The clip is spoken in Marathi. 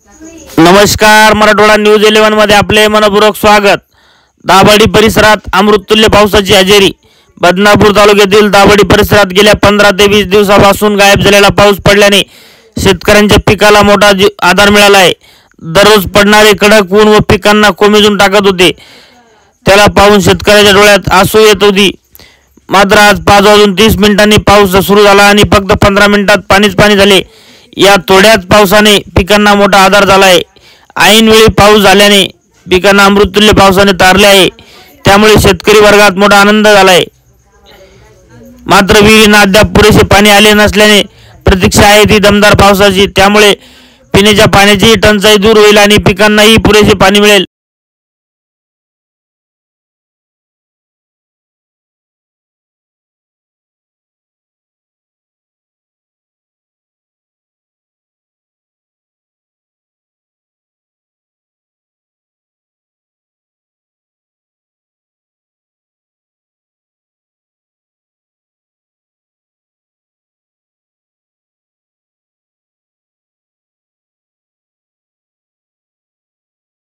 नमस्कार, मराठवाडा न्यूज 11 मध्ये आपले मनपूर्वक स्वागत। दाभाडी परिसरात अमृततुल्य पावसाची हजेरी। बदनापूर तालुक्यातील दाभाडी परिसरात गेल्या 15 ते 20 दिवसापासून गायब झालेला पाऊस पडल्याने शेतकऱ्यांच्या पिकाला मोठा आधार मिळाला आहे। दररोज पडणारे कडक ऊन व पिकांना कोमेजून टाकत होते, त्याला पाहून शेतकऱ्याच्या डोळ्यात आसू येत होती। मात्र आज 5:30 पाऊस सुरू झाला आणि फक्त 15 मिनिटात पाणी झाले। या थोड्याच पावसाने पिकांना मोठा आधार झाला आहे। ऐनवेळी पाऊस झाल्याने पिकांना अमृततुल्य पावसाने तारले आहे, त्यामुळे शेतकरी वर्गात मोठा आनंद झाला आहे। मात्र विहिरींना अद्याप पुरेसे पाणी आले नसल्याने प्रतीक्षा आहे ती दमदार पावसाची, त्यामुळे पिण्याच्या पाण्याची टंचाई दूर होईल आणि पिकांनाही पुरेसे पाणी मिळेल।